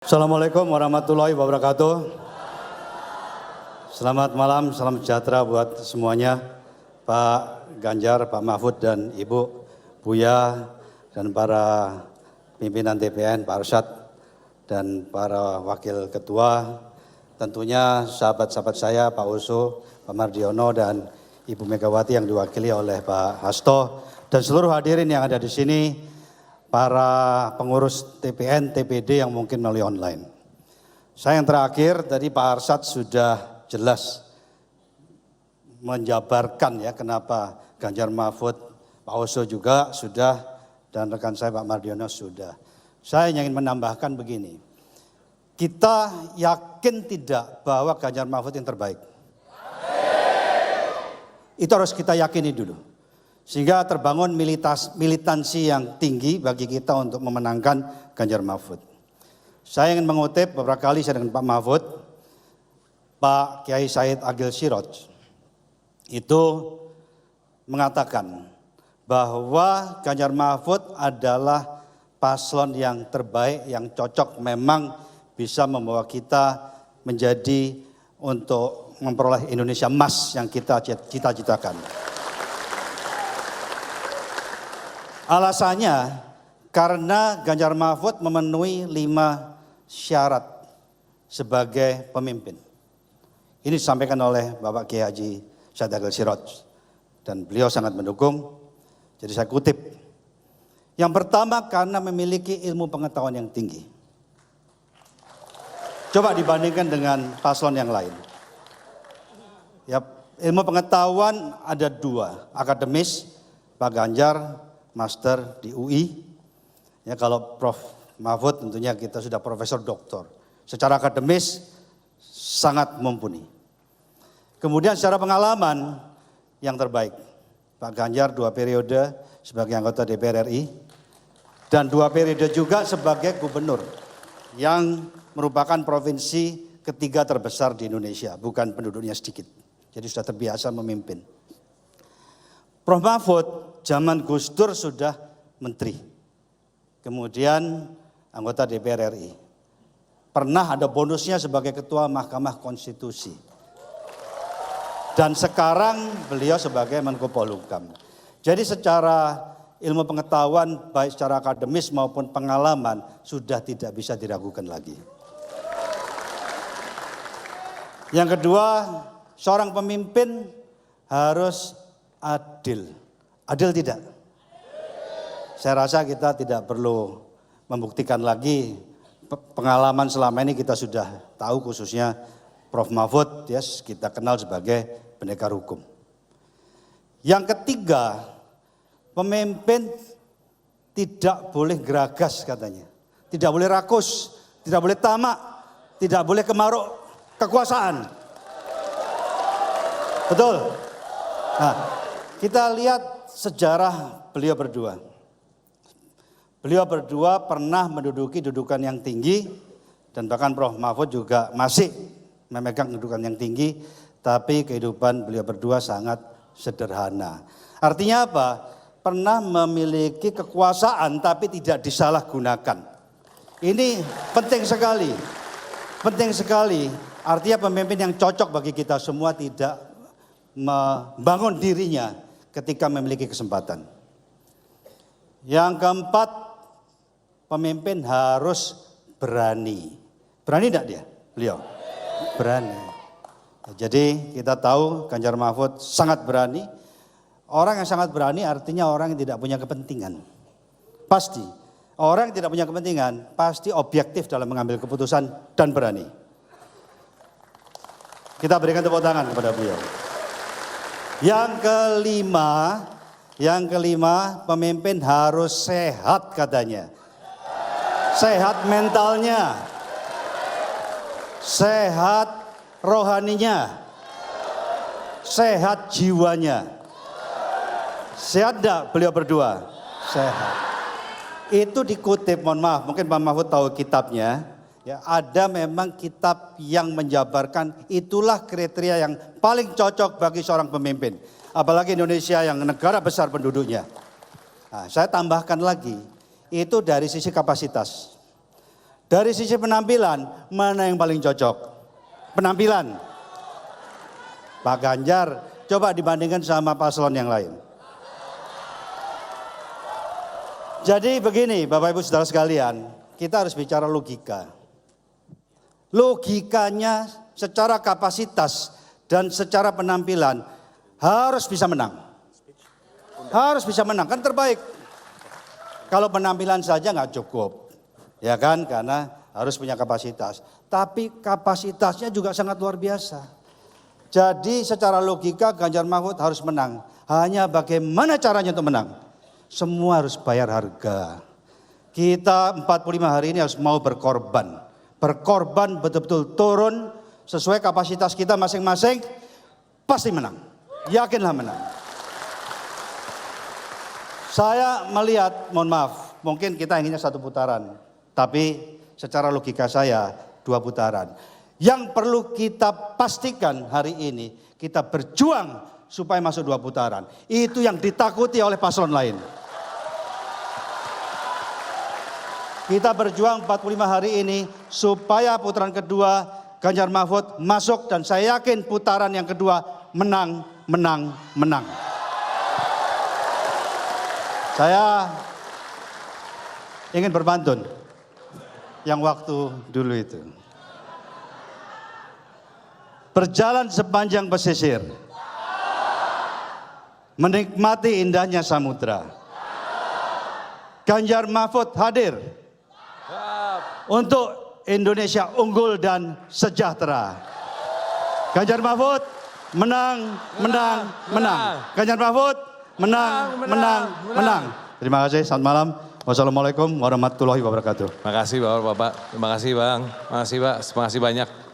Assalamualaikum warahmatullahi wabarakatuh. Selamat malam, salam sejahtera buat semuanya. Pak Ganjar, Pak Mahfud dan Ibu Buya dan para pimpinan TPN, Pak Arsyad dan para wakil ketua. Tentunya sahabat-sahabat saya, Pak Oso, Pak Mardiono dan Ibu Megawati yang diwakili oleh Pak Hasto dan seluruh hadirin yang ada di sini. Para pengurus TPN, TPD yang mungkin melalui online. Saya yang terakhir, tadi Pak Arsyad sudah jelas menjabarkan ya kenapa Ganjar Mahfud, Pak Oso juga sudah, dan rekan saya Pak Mardiono sudah. Saya ingin menambahkan begini, kita yakin tidak bahwa Ganjar Mahfud yang terbaik? Itu harus kita yakini dulu. Sehingga terbangun militansi yang tinggi bagi kita untuk memenangkan Ganjar Mahfud. Saya ingin mengutip beberapa kali saya dengan Pak Mahfud, Pak Kiai Said Agil Siroj itu mengatakan bahwa Ganjar Mahfud adalah paslon yang terbaik, yang cocok, memang bisa membawa kita menjadi untuk memperoleh Indonesia emas yang kita cita-citakan. Alasannya karena Ganjar Mahfud memenuhi 5 syarat sebagai pemimpin. Ini disampaikan oleh Bapak Kiai Haji Said Agil Siroj dan beliau sangat mendukung. Jadi saya kutip. Yang pertama karena memiliki ilmu pengetahuan yang tinggi. Coba dibandingkan dengan paslon yang lain. Ya, ilmu pengetahuan ada 2, akademis, Pak Ganjar master di UI, ya kalau Prof Mahfud tentunya kita sudah profesor doktor. Secara akademis sangat mumpuni. Kemudian secara pengalaman yang terbaik, Pak Ganjar 2 periode sebagai anggota DPR RI dan 2 periode juga sebagai gubernur yang merupakan provinsi ketiga terbesar di Indonesia, bukan penduduknya sedikit. Jadi sudah terbiasa memimpin. Prof Mahfud zaman Gus Dur sudah menteri, kemudian anggota DPR RI. Pernah ada bonusnya sebagai ketua Mahkamah Konstitusi. Dan sekarang beliau sebagai Menko Polhukam. Jadi secara ilmu pengetahuan baik secara akademis maupun pengalaman sudah tidak bisa diragukan lagi. Yang kedua, seorang pemimpin harus adil. Adil tidak? Saya rasa kita tidak perlu membuktikan lagi, pengalaman selama ini kita sudah tahu, khususnya Prof Mahfud ya, kita kenal sebagai pendekar hukum. Yang ketiga, pemimpin tidak boleh geragas katanya. Tidak boleh rakus, tidak boleh tamak, tidak boleh kemaruk kekuasaan. Betul? Nah, kita lihat sejarah beliau berdua. Beliau berdua pernah menduduki kedudukan yang tinggi dan bahkan Prof Mahfud juga masih memegang kedudukan yang tinggi, tapi kehidupan beliau berdua sangat sederhana. Artinya apa? Pernah memiliki kekuasaan tapi tidak disalahgunakan. Ini penting sekali. Penting sekali. Artinya pemimpin yang cocok bagi kita semua tidak membangun dirinya ketika memiliki kesempatan. Yang keempat, pemimpin harus berani. Berani tidak dia? Beliau berani. Jadi kita tahu Ganjar Mahfud sangat berani. Orang yang sangat berani artinya orang yang tidak punya kepentingan. Pasti. Orang yang tidak punya kepentingan pasti objektif dalam mengambil keputusan dan berani. Kita berikan tepuk tangan kepada beliau. Yang kelima, pemimpin harus sehat katanya. Sehat mentalnya, sehat rohaninya, sehat jiwanya. Sehat enggak beliau berdua? Sehat. Itu dikutip, mohon maaf, mungkin Pak Mahfud tahu kitabnya. Ya, ada memang kitab yang menjabarkan itulah kriteria yang paling cocok bagi seorang pemimpin. Apalagi Indonesia yang negara besar penduduknya. Nah, saya tambahkan lagi, itu dari sisi kapasitas. Dari sisi penampilan, mana yang paling cocok? Penampilan. Pak Ganjar, coba dibandingkan sama paslon yang lain. Jadi begini Bapak Ibu Saudara sekalian, kita harus bicara logika. Logikanya secara kapasitas dan secara penampilan harus bisa menang. Harus bisa menang, kan terbaik. Kalau penampilan saja nggak cukup, ya kan, karena harus punya kapasitas. Tapi kapasitasnya juga sangat luar biasa. Jadi secara logika Ganjar Mahfud harus menang. Hanya bagaimana caranya untuk menang? Semua harus bayar harga. Kita 45 hari ini harus mau berkorban. Berkorban betul-betul turun sesuai kapasitas kita masing-masing. Pasti menang. Yakinlah menang. Saya melihat, mohon maaf, mungkin kita inginnya 1 putaran. Tapi secara logika saya 2 putaran. Yang perlu kita pastikan hari ini, kita berjuang supaya masuk 2 putaran. Itu yang ditakuti oleh paslon lain. Kita berjuang 45 hari ini supaya putaran kedua Ganjar Mahfud masuk dan saya yakin putaran yang kedua menang, menang, menang. Saya ingin berpantun yang waktu dulu itu. Berjalan sepanjang pesisir, menikmati indahnya samudra. Ganjar Mahfud hadir untuk Indonesia unggul dan sejahtera. Ganjar Mahfud menang, menang, menang. Ganjar Mahfud menang, menang, menang. Terima kasih, selamat malam. Wassalamualaikum warahmatullahi wabarakatuh. Terima kasih Bapak. Terima kasih Bang. Terima kasih Pak. Terima kasih banyak.